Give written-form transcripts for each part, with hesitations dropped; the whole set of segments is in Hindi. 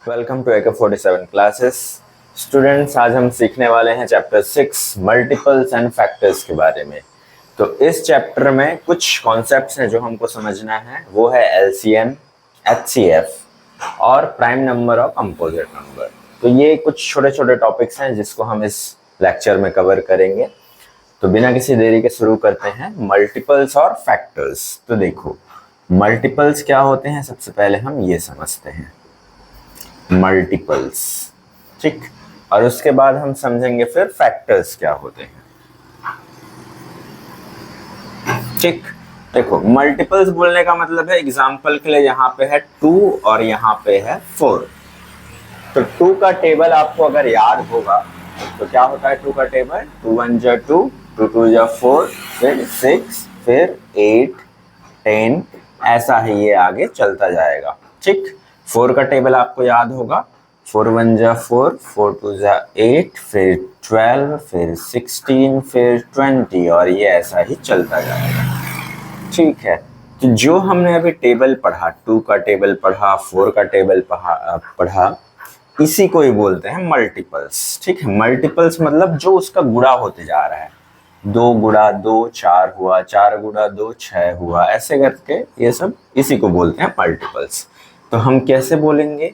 Welcome to AK47 classes. Students, आज हम सीखने वाले हैं चैप्टर 6 मल्टीपल्स एंड फैक्टर्स के बारे में। तो इस चैप्टर में कुछ कॉन्सेप्ट्स हैं जो हमको समझना है, वो है LCM, HCF और प्राइम नंबर और कंपोजिट नंबर। तो ये कुछ छोटे छोटे टॉपिक्स हैं जिसको हम इस लेक्चर में कवर करेंगे। तो बिना किसी देरी के शुरू करते हैं मल्टीपल्स और फैक्टर्स। तो देखो, मल्टीपल्स क्या होते हैं, सबसे पहले हम ये समझते हैं मल्टीपल्स, ठीक। और उसके बाद हम समझेंगे फिर फैक्टर्स क्या होते हैं, ठीक। देखो, मल्टीपल्स बोलने का मतलब है, एग्जांपल के लिए यहाँ पे है 2 और यहाँ पे है 4। तो 2 का टेबल आपको अगर याद होगा तो क्या होता है 2 का टेबल, 2 1 जा 2, 2 2 जा 4, फिर 6, फिर 8, 10, ऐसा ही ये आगे चलता जाएगा, ठीक। 4 का टेबल आपको याद होगा, 4 1 जा 4, 4 2 जा 8, फिर 12, फिर 16, फिर 20 और ये ऐसा ही चलता जाएगा, ठीक है। तो जो हमने अभी टेबल पढ़ा, 2 का टेबल पढ़ा, 4 का टेबल पढ़ा, इसी को ही बोलते हैं मल्टीपल्स, ठीक है। मल्टीपल्स मतलब जो उसका गुणा होते जा रहा है, 2 गुणा 2 4 हुआ, 4 गुणा 2 6 हुआ, ऐसे करके ये सब इसी को बोलते हैं मल्टीपल्स। तो हम कैसे बोलेंगे,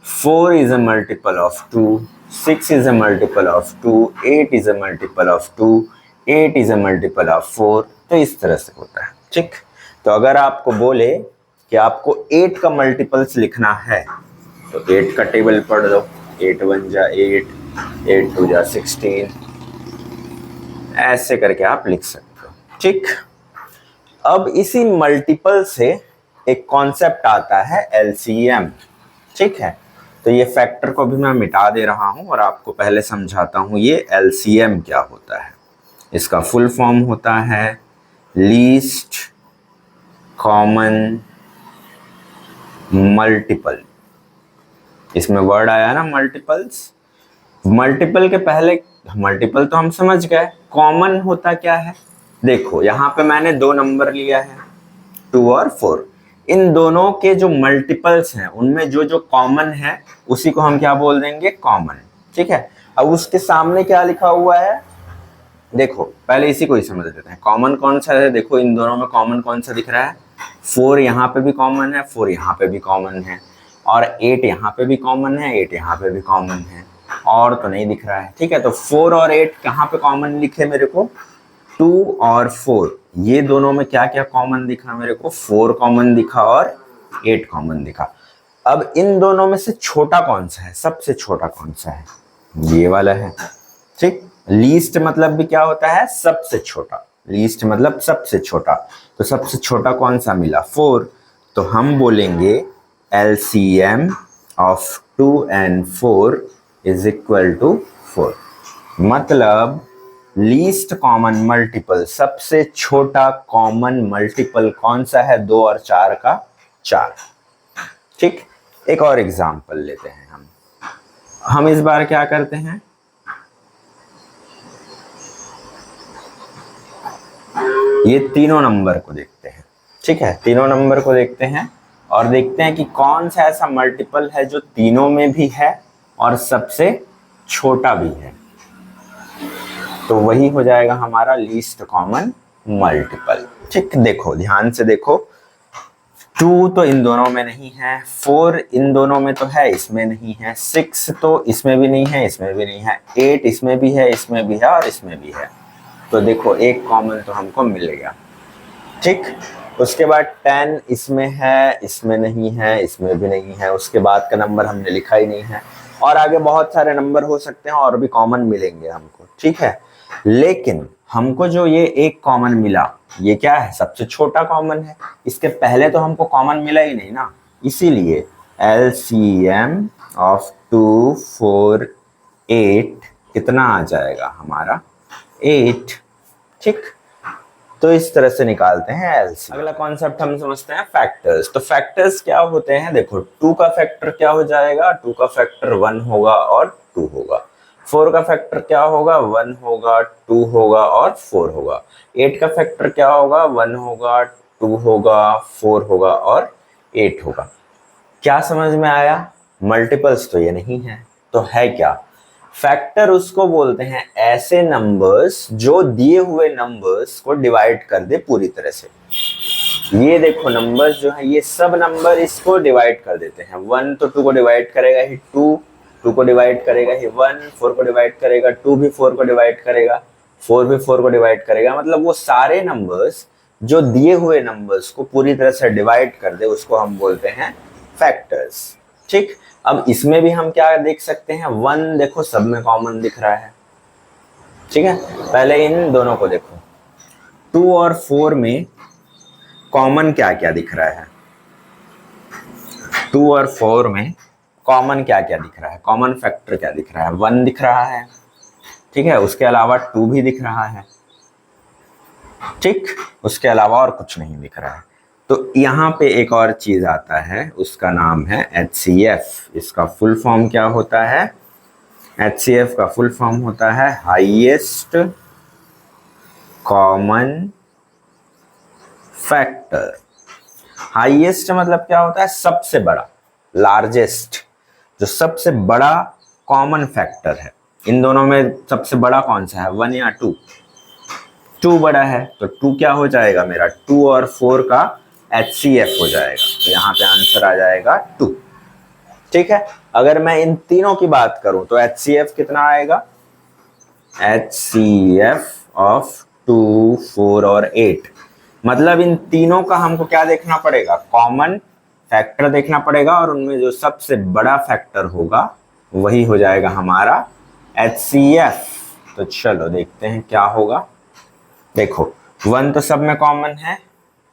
4 is a multiple of 2, 6 is a multiple of 2, 8 is a multiple of 2, 8 is a multiple of 4। तो इस तरह से होता है, ठीक। तो अगर आपको बोले कि आपको 8 का मल्टीपल्स लिखना है तो 8 का टेबल पढ़ दो, 8 1 जा 8, 8 2 जा 16, ऐसे करके आप लिख सकते हो, ठीक। अब इसी मल्टीपल से एक कॉन्सेप्ट आता है LCM, ठीक है। तो ये फैक्टर को भी मैं मिटा दे रहा हूं और आपको पहले समझाता हूं ये LCM क्या होता है। इसका फुल फॉर्म होता है लीस्ट कॉमन मल्टीपल। इसमें वर्ड आया ना मल्टीपल्स। मल्टीपल के पहले, मल्टीपल तो हम समझ गए, कॉमन होता क्या है। देखो यहाँ पे मैंने 2 नंबर लिया है, 2 और 4। इन दोनों के जो मल्टीपल्स हैं उनमें जो जो कॉमन है उसी को हम क्या बोल देंगे, कॉमन, ठीक है। अब उसके सामने क्या लिखा हुआ है, देखो पहले इसी को ही समझ लेते हैं। कॉमन कौन सा है, देखो इन दोनों में कॉमन कौन सा दिख रहा है, 4 यहाँ पे भी कॉमन है, 4 यहाँ पे भी कॉमन है, और 8 यहाँ पे भी कॉमन है, 8 यहाँ पे भी कॉमन है, और तो नहीं दिख रहा है, ठीक है। तो 4 और 8 कहाँ पे कॉमन लिखे मेरे को, 2 और 4, ये दोनों में क्या क्या कॉमन दिखा मेरे को, 4 कॉमन दिखा और 8 कॉमन दिखा। अब इन दोनों में से छोटा कौन सा है, सबसे छोटा कौन सा है, ये वाला है, ठीक। लीस्ट मतलब भी क्या होता है, सबसे छोटा। लीस्ट मतलब सबसे छोटा। तो सबसे छोटा कौन सा मिला, 4। तो हम बोलेंगे LCM of 2 and 4 is equal to 4। मतलब लीस्ट कॉमन मल्टीपल, सबसे छोटा कॉमन मल्टीपल कौन सा है, 2 और 4 का, 4, ठीक। एक और एग्जांपल लेते हैं हम इस बार क्या करते हैं, ये तीनों नंबर को देखते हैं, ठीक है। तीनों नंबर को देखते हैं और देखते हैं कि कौन सा ऐसा मल्टीपल है जो तीनों में भी है और सबसे छोटा भी है। तो वही हो जाएगा हमारा लीस्ट कॉमन मल्टीपल, ठीक। देखो ध्यान से देखो, 2 तो इन दोनों में नहीं है, 4 इन दोनों में तो है, इसमें नहीं है, 6 तो इसमें भी नहीं है, इसमें भी नहीं है, 8 इसमें भी है, इसमें भी है और इसमें भी है। तो देखो एक कॉमन तो हमको मिल गया, ठीक। उसके बाद 10 इसमें है, इसमें नहीं है, इसमें भी नहीं है, उसके बाद का नंबर हमने लिखा ही नहीं है, और आगे बहुत सारे नंबर हो सकते हैं और भी कॉमन मिलेंगे हमको, ठीक है। लेकिन हमको जो ये एक कॉमन मिला, ये क्या है, सबसे छोटा कॉमन है। इसके पहले तो हमको कॉमन मिला ही नहीं ना, इसीलिए LCM ऑफ 2 4 8 कितना आ जाएगा हमारा, 8, ठीक। तो इस तरह से निकालते हैं LCM। अगला कॉन्सेप्ट हम समझते हैं फैक्टर्स। तो फैक्टर्स क्या होते हैं, देखो 2 का फैक्टर क्या हो जाएगा, 2 का फैक्टर 1 होगा और 2 होगा। 4 का फैक्टर क्या होगा, 1 होगा, 2 होगा और 4 होगा। 8 का फैक्टर क्या होगा, 1 होगा, 2 होगा, 4 होगा और 8 होगा। क्या समझ में आया, मल्टीपल्स तो ये नहीं है, तो है क्या? फैक्टर उसको बोलते हैं ऐसे नंबर्स जो दिए हुए नंबर्स को डिवाइड कर दे पूरी तरह से। ये देखो नंबर्स जो है, ये सब नंबर इसको डिवाइड कर देते हैं। 1 तो 2 को डिवाइड करेगा ही, 2 को डिवाइड करेगा ही, 1 4 को डिवाइड करेगा, 2 भी 4 को डिवाइड करेगा, 4 भी 4 को डिवाइड करेगा। मतलब वो सारे नंबर्स जो दिए हुए नंबर्स को पूरी तरह से डिवाइड कर दे उसको हम बोलते हैं फैक्टर्स। ठीक, अब इसमें भी हम क्या देख सकते हैं, 1 देखो सब में कॉमन दिख रहा है। ठीक है, पहले इन दोनों को देखो, 2 और 4 में कॉमन क्या क्या दिख रहा है? 2 और 4 में कॉमन क्या क्या दिख रहा है? कॉमन फैक्टर क्या दिख रहा है? 1 दिख रहा है, ठीक है, उसके अलावा 2 भी दिख रहा है, ठीक, उसके अलावा और कुछ नहीं दिख रहा है। तो यहाँ पे एक और चीज आता है, उसका नाम है HCF। इसका फुल फॉर्म क्या होता है? HCF का फुल फॉर्म होता है हाईएस्ट कॉमन फैक्टर। हाईएस्ट मतलब क्या होता है? सबसे बड़ा, लार्जेस्ट, जो सबसे बड़ा कॉमन फैक्टर है। इन दोनों में सबसे बड़ा कौन सा है, 1 या 2? 2 बड़ा है, तो 2 क्या हो जाएगा मेरा? 2 और 4 का HCF हो जाएगा, तो यहाँ पे आंसर आ जाएगा 2। ठीक है, अगर मैं इन तीनों की बात करूं तो HCF कितना आएगा? HCF ऑफ 2, 4 और 8। मतलब इन तीनों का हमको क्या देखना पड़ेगा? कॉमन फैक्टर देखना पड़ेगा, और उनमें जो सबसे बड़ा फैक्टर होगा वही हो जाएगा हमारा HCF। तो चलो देखते हैं क्या होगा। देखो 1 तो सब में कॉमन है,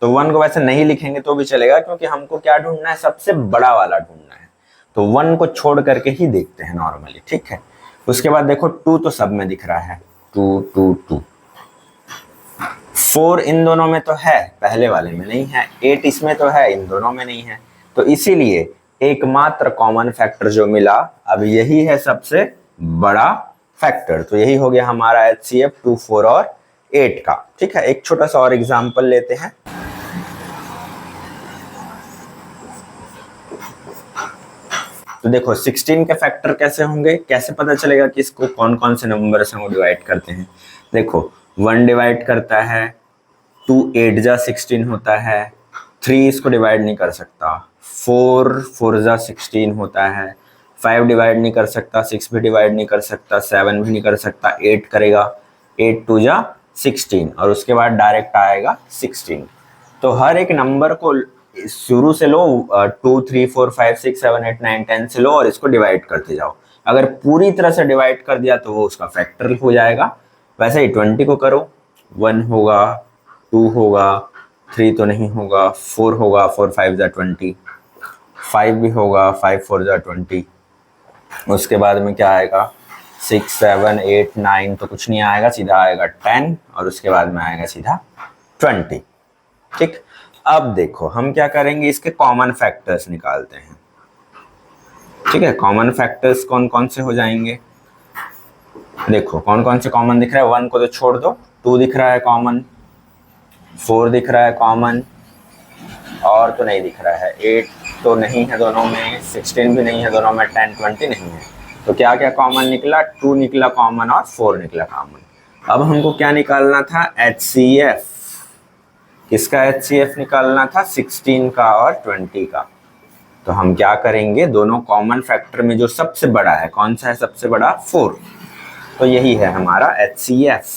तो 1 को वैसे नहीं लिखेंगे तो भी चलेगा, क्योंकि हमको क्या ढूंढना है? सबसे बड़ा वाला ढूंढना है, तो 1 को छोड़ करके ही देखते हैं नॉर्मली। ठीक है, उसके बाद देखो 2 तो सब में दिख रहा है, 2 2 2। 4 इन दोनों में तो है, पहले वाले में नहीं है। 8 इसमें तो है, इन दोनों में नहीं है। तो इसीलिए एकमात्र कॉमन फैक्टर जो मिला अब यही है सबसे बड़ा फैक्टर। तो यही हो गया हमारा HCF 2, 4 और 8 का। ठीक है, एक छोटा सा और एग्जाम्पल लेते हैं। तो देखो 16 के फैक्टर कैसे होंगे, कैसे पता चलेगा कि इसको कौन कौन से नंबर से हम डिवाइड करते हैं? देखो 1 डिवाइड करता है, 2 8 जा 16 होता है, 3 इसको डिवाइड नहीं कर सकता, 4 4 जा 16 होता है, 5 डिवाइड नहीं कर सकता, 6 भी डिवाइड नहीं कर सकता, 7 भी नहीं कर सकता, 8 करेगा, 8 2 जा 16, और उसके बाद डायरेक्ट आएगा 16। तो हर एक नंबर को शुरू से लो, 2 3 4 5 6 7 8 9 10 से लो और इसको डिवाइड करते जाओ। अगर पूरी तरह से डिवाइड कर दिया तो वो उसका फैक्टर हो जाएगा। वैसे ही 20 को करो, 1 होगा, 2 होगा, 3 तो नहीं होगा, 4 होगा, 4 5 जा 20, 5 भी होगा, 5 4 जा 20। उसके बाद में क्या आएगा? 6 7 8 9 तो कुछ नहीं आएगा, सीधा आएगा 10, और उसके बाद में आएगा सीधा 20। ठीक, अब देखो हम क्या करेंगे, इसके कॉमन फैक्टर्स निकालते हैं। ठीक है, कॉमन फैक्टर्स कौन कौन से हो जाएंगे? देखो कौन कौन से कॉमन दिख रहा है। 1 को तो छोड़ दो, 2 दिख रहा है कॉमन, 4 दिख रहा है कॉमन, और तो नहीं दिख रहा है, 8 तो नहीं है दोनों में, 16 भी नहीं है दोनों में, 10 20 नहीं है। तो क्या क्या कॉमन निकला? 2 निकला कॉमन और 4 निकला कॉमन। अब हमको क्या निकालना था? HCF। किसका HCF निकालना था? 16 का और 20 का। तो हम क्या करेंगे, दोनों कॉमन फैक्टर में जो सबसे बड़ा है, कौन सा है सबसे बड़ा? 4। तो यही है हमारा HCF।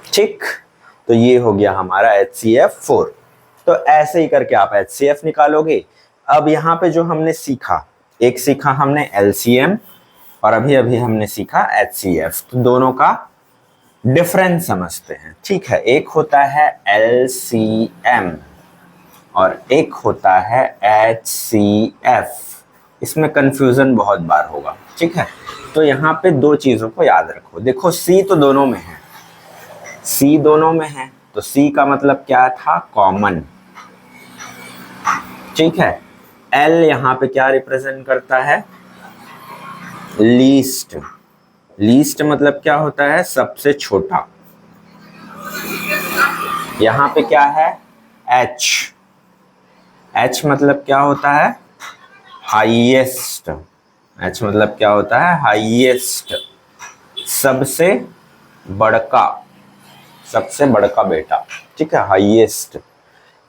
ठीक, तो ये हो गया हमारा HCF 4। तो ऐसे ही करके आप HCF निकालोगे। अब यहाँ पे जो हमने सीखा, एक सीखा हमने LCM और अभी अभी हमने सीखा HCF। तो दोनों का डिफरेंस समझते हैं। ठीक है, एक होता है LCM और एक होता है HCF। इसमें कंफ्यूजन बहुत बार होगा। ठीक है, तो यहाँ पे दो चीजों को याद रखो। देखो C तो दोनों में है, C दोनों में है, तो C का मतलब क्या था? कॉमन। ठीक है, L यहाँ पे क्या रिप्रेजेंट करता है? लीस्ट। लीस्ट मतलब क्या होता है? सबसे छोटा। यहाँ पे क्या है? H। H मतलब क्या होता है? हाईएस्ट, एच मतलब क्या होता है, हाईएस्ट, सबसे बड़का, सबसे बड़का बेटा, ठीक है, हाईएस्ट।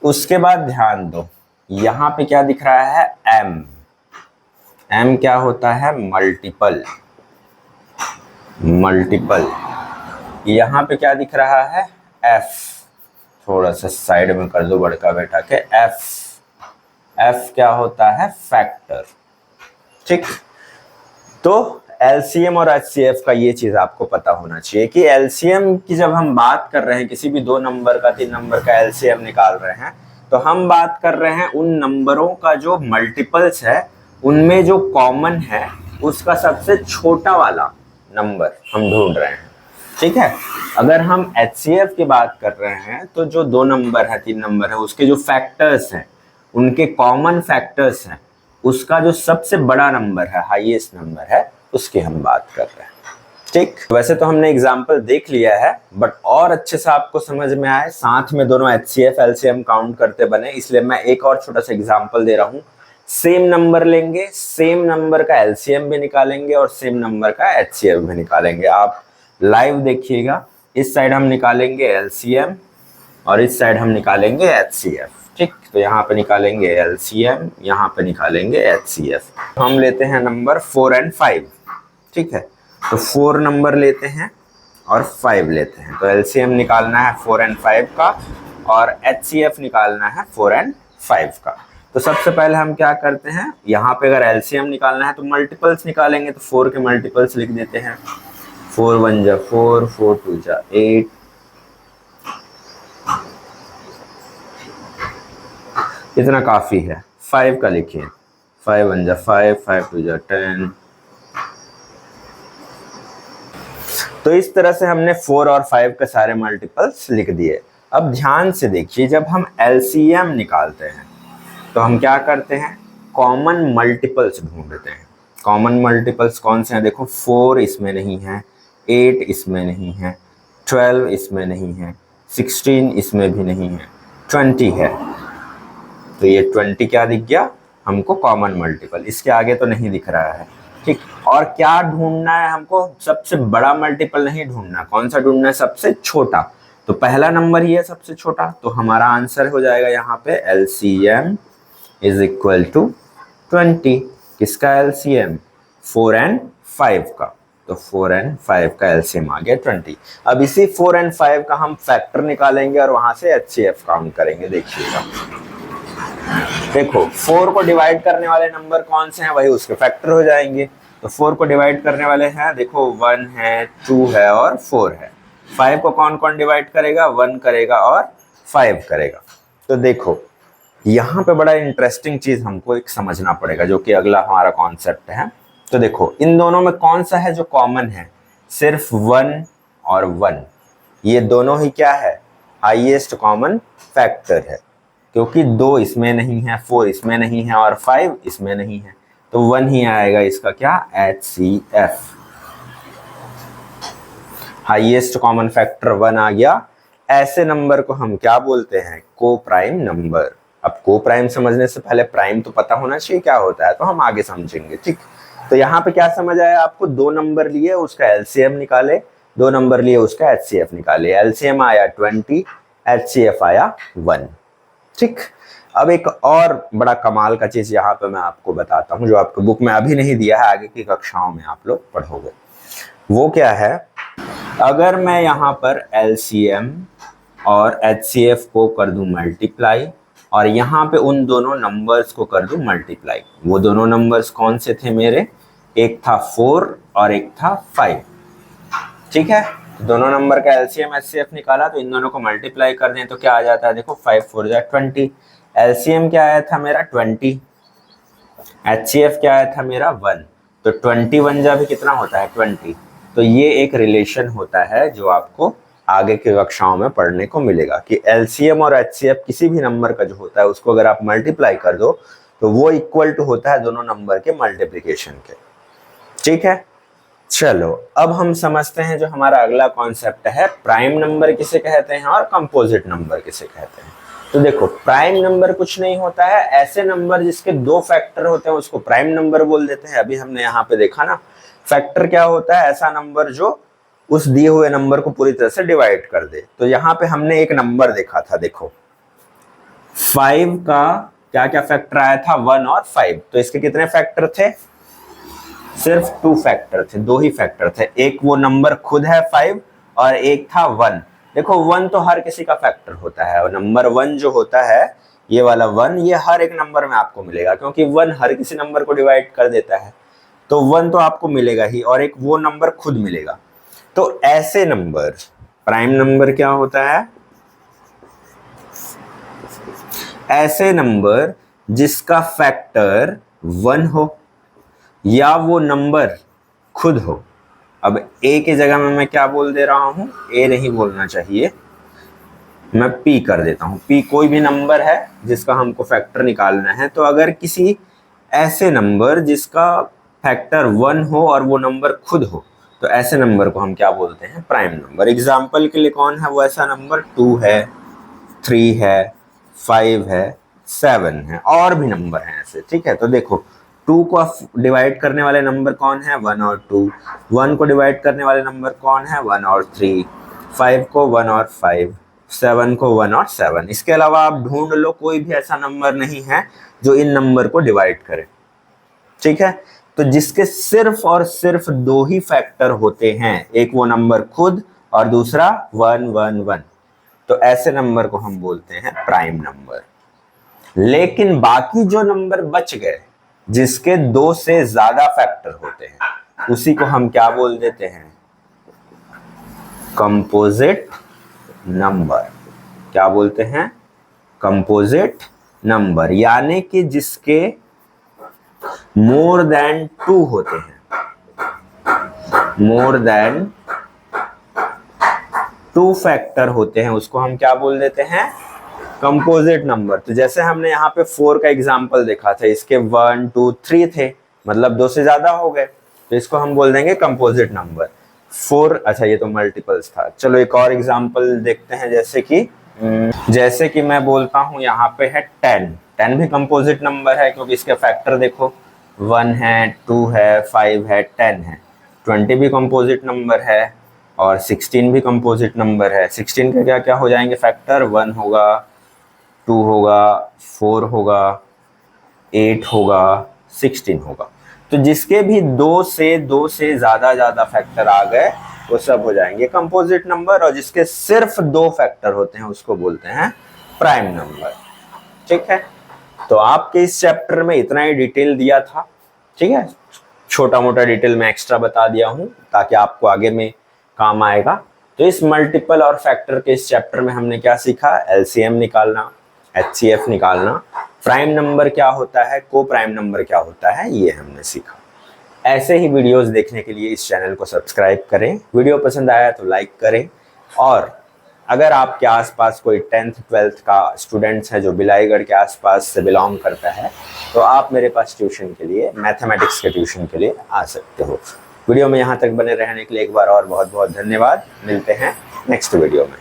उसके बाद ध्यान दो, यहां पे क्या दिख रहा है, एम, एम क्या होता है, मल्टीपल, मल्टीपल। यहां पे क्या दिख रहा है, एफ, थोड़ा सा साइड में कर दो बड़का बेटा के, एफ, एफ क्या होता है, फैक्टर, ठीक। तो एलसीएम और एचसीएफ का ये चीज आपको पता होना चाहिए कि एलसीएम की जब हम बात कर रहे हैं, किसी भी दो नंबर का, तीन नंबर का एलसीएम निकाल रहे हैं, तो हम बात कर रहे हैं उन नंबरों का जो मल्टीपल्स है, उनमें जो कॉमन है उसका सबसे छोटा वाला नंबर हम ढूंढ रहे हैं, ठीक है। अगर हम एचसीएफ की बात कर रहे हैं तो जो दो नंबर है, तीन नंबर है, उसके जो फैक्टर्स हैं, उनके कॉमन फैक्टर्स हैं, उसका जो सबसे बड़ा नंबर है, हाईएस्ट नंबर है, उसकी हम बात कर रहे हैं, ठीक। वैसे तो हमने एग्जांपल देख लिया है, बट और अच्छे से आपको समझ में आए, साथ में दोनों एचसीएफ एलसीएम काउंट करते बने, इसलिए मैं एक और छोटा सा एग्जांपल दे रहा हूं। सेम नंबर लेंगे, सेम नंबर का एलसीएम भी निकालेंगे और सेम नंबर का एचसीएफ भी निकालेंगे। आप लाइव देखिएगा, इस साइड हम निकालेंगे एलसीएम और इस साइड हम निकालेंगे एचसीएफ, ठीक। तो यहाँ पे निकालेंगे एलसीएम, यहाँ पे निकालेंगे एचसीएफ। हम लेते हैं नंबर 4 और 5, ठीक है। तो 4 नंबर लेते हैं और 5 लेते हैं, तो एलसीएम निकालना है 4 और 5 का और एचसीएफ निकालना है 4 और 5 का। तो सबसे पहले हम क्या करते हैं, यहाँ पे अगर एलसीएम निकालना है तो मल्टीपल्स निकालेंगे, तो 4 के मल्टीपल्स लिख देते हैं, 4 1 जा 4, 4 2 जा 8, इतना काफी है। 5 का लिखिए, 5 1 जा 5, 5 2 जा 10। तो इस तरह से हमने 4 और 5 के सारे मल्टीपल्स लिख दिए। अब ध्यान से देखिए, जब हम एलसीएम निकालते हैं तो हम क्या करते हैं, कॉमन मल्टीपल्स ढूंढते हैं। कॉमन मल्टीपल्स कौन से हैं, देखो 4 इसमें नहीं है, 8 इसमें नहीं है, 12 इसमें नहीं है, 16 इसमें भी नहीं है, 20 है। तो ये 20 क्या दिख गया हमको, कॉमन मल्टीपल। इसके आगे तो नहीं दिख रहा है, ठीक। और क्या ढूंढना है हमको, सबसे बड़ा मल्टीपल नहीं ढूंढना, कौन सा ढूंढना है, सबसे छोटा। तो पहला नंबर ही है सबसे छोटा, तो हमारा आंसर हो जाएगा यहाँ पे एलसीएम इज इक्वल टू 20। किसका एलसीएम, 4 और 5 का। तो 4 और 5 का एलसीएम आ गया 20। अब इसी 4 और 5 का हम फैक्टर निकालेंगे और वहां से एचसीएफ काउंट करेंगे। देखिएगा, देखो 4 को डिवाइड करने वाले नंबर कौन से हैं, वही उसके फैक्टर हो जाएंगे। तो 4 को डिवाइड करने वाले हैं, देखो 1 है, 2 है और 4 है। 5 को कौन कौन डिवाइड करेगा, 1 करेगा और 5 करेगा। तो देखो यहाँ पे बड़ा इंटरेस्टिंग चीज हमको एक समझना पड़ेगा, जो कि अगला हमारा कॉन्सेप्ट है। तो देखो इन दोनों में कौन सा है जो कॉमन है, सिर्फ 1 और 1, ये दोनों ही क्या है, हाईएस्ट कॉमन फैक्टर है, क्योंकि 2 इसमें नहीं है, 4 इसमें नहीं है और 5 इसमें नहीं है, तो 1 ही आएगा इसका क्या, HCF। हाईएस्ट कॉमन फैक्टर 1 आ गया। ऐसे नंबर को हम क्या बोलते हैं, को प्राइम नंबर। अब को प्राइम समझने से पहले प्राइम तो पता होना चाहिए क्या होता है, तो हम आगे समझेंगे, ठीक। तो यहाँ पे क्या समझ आया आपको, 2 नंबर लिए उसका एलसीएम निकाले, 2 नंबर लिए उसका एचसीएफ निकाले। एलसीएम आया 20, एचसीएफ आया 1, ठीक। अब एक और बड़ा कमाल का चीज यहाँ पे मैं आपको बताता हूँ, जो आपको बुक में अभी नहीं दिया है, आगे की कक्षाओं में आप लोग पढ़ोगे। वो क्या है, अगर मैं यहाँ पर एलसीएम और एचसीएफ को कर दूं मल्टीप्लाई और यहाँ पे उन दोनों नंबर्स को कर दूं मल्टीप्लाई, वो दोनों नंबर्स कौन से थे मेरे, एक था 4 और एक था 5, ठीक है। दोनों नंबर का एलसीएम एचसीएफ निकाला, तो इन दोनों को मल्टीप्लाई कर दें तो क्या आ जाता है, देखो 5 4 जा 20। एलसीएम क्या आया था मेरा 20, एचसीएफ क्या आया था मेरा 1, तो 21 जा भी कितना होता है 20। तो ये एक रिलेशन होता है जो आपको आगे की कक्षाओं में पढ़ने को मिलेगा कि एलसीएम और एचसीएफ किसी भी नंबर का जो होता है उसको अगर आप मल्टीप्लाई कर दो तो वो इक्वल टू होता है दोनों नंबर के मल्टीप्लिकेशन के, ठीक है। चलो अब हम समझते हैं जो हमारा अगला कॉन्सेप्ट है, प्राइम नंबर किसे कहते हैं और कंपोजिट नंबर किसे कहते हैं। तो देखो प्राइम नंबर कुछ नहीं होता है, ऐसे नंबर जिसके दो फैक्टर होते हैं उसको प्राइम नंबर बोल देते हैं। अभी हमने यहाँ पे देखा ना, फैक्टर क्या होता है, ऐसा नंबर जो उस दिए हुए नंबर को पूरी तरह से डिवाइड कर दे। तो यहाँ पे हमने एक नंबर देखा था, देखो 5 का क्या क्या फैक्टर आया था, 1 और 5। तो इसके कितने फैक्टर थे, सिर्फ 2 फैक्टर थे, 2 ही फैक्टर थे। एक वो नंबर खुद है 5 और एक था 1। देखो 1 तो हर किसी का फैक्टर होता है, और नंबर 1 जो होता है ये वाला 1, ये हर एक नंबर में आपको मिलेगा, क्योंकि 1 हर किसी नंबर को डिवाइड कर देता है। तो 1 तो आपको मिलेगा ही, और एक वो नंबर खुद मिलेगा। तो ऐसे नंबर, प्राइम नंबर क्या होता है, ऐसे नंबर जिसका फैक्टर 1 हो या वो नंबर खुद हो। अब ए की जगह में मैं क्या बोल दे रहा हूं, ए नहीं बोलना चाहिए, मैं पी कर देता हूं। पी कोई भी नंबर है जिसका हमको फैक्टर निकालना है। तो अगर किसी ऐसे नंबर जिसका फैक्टर 1 हो और वो नंबर खुद हो, तो ऐसे नंबर को हम क्या बोलते हैं, प्राइम नंबर। एग्जाम्पल के लिए कौन है वो ऐसा नंबर, 2 है, 3 है, 5 है, 7 है, और भी नंबर हैं ऐसे, ठीक है। तो देखो 2 को डिवाइड करने वाले नंबर कौन है, 1 और 2। 1 को डिवाइड करने वाले नंबर कौन है, 1 और 3। 5 को 1 और 5, 7 को 1 और 7। इसके अलावा आप ढूंढ लो, कोई भी ऐसा नंबर नहीं है जो इन नंबर को डिवाइड करे, ठीक है। तो जिसके सिर्फ और सिर्फ 2 ही फैक्टर होते हैं, एक वो नंबर खुद और दूसरा 1 1 1, तो ऐसे नंबर को हम बोलते हैं प्राइम नंबर। लेकिन बाकी जो नंबर बच गए जिसके 2 से ज्यादा फैक्टर होते हैं, उसी को हम क्या बोल देते हैं, कंपोजिट नंबर। क्या बोलते हैं, कंपोजिट नंबर, यानी कि जिसके मोर देन 2 होते हैं, मोर देन 2 फैक्टर होते हैं, उसको हम क्या बोल देते हैं, कंपोजिट नंबर। तो जैसे हमने यहाँ पे 4 का एग्जांपल देखा था, इसके 1 2 3 थे, मतलब 2 से ज्यादा हो गए, तो इसको हम बोल देंगे कंपोजिट नंबर। 4, अच्छा ये तो मल्टीपल्स था। चलो एक और एग्जांपल देखते हैं, जैसे कि मैं बोलता हूँ यहाँ पे है 10। 10 भी कंपोजिट नंबर है, क्योंकि इसके फैक्टर देखो 1 है, 2 है, 5 है, 10 है। 20 भी कंपोजिट नंबर है, और 16 भी कंपोजिट नंबर है। 16 के क्या क्या हो जाएंगे फैक्टर, 1 होगा, 2 होगा, 4 होगा, 8 होगा, 16 होगा। तो जिसके भी 2 से ज्यादा फैक्टर आ गए वो सब हो जाएंगे कंपोजिट नंबर, और जिसके सिर्फ 2 फैक्टर होते हैं उसको बोलते हैं प्राइम नंबर, ठीक है। तो आपके इस चैप्टर में इतना ही डिटेल दिया था, ठीक है। छोटा मोटा डिटेल में एक्स्ट्रा बता दिया हूं ताकि आपको आगे में काम आएगा। तो इस मल्टीपल और फैक्टर के इस चैप्टर में हमने क्या सीखा, एलसीएम निकालना, एचसीएफ निकालना, प्राइम नंबर क्या होता है, को प्राइम नंबर क्या होता है, ये हमने सीखा। ऐसे ही वीडियोस देखने के लिए इस चैनल को सब्सक्राइब करें। वीडियो पसंद आया तो लाइक करें, और अगर आपके आसपास कोई 10th 12th का स्टूडेंट्स है जो बिलाईगढ़ के आसपास से बिलोंग करता है, तो आप मेरे पास ट्यूशन के लिए, मैथमेटिक्स के ट्यूशन के लिए आ सकते हो। वीडियो में यहाँ तक बने रहने के लिए एक बार और बहुत बहुत धन्यवाद। मिलते हैं नेक्स्ट वीडियो में।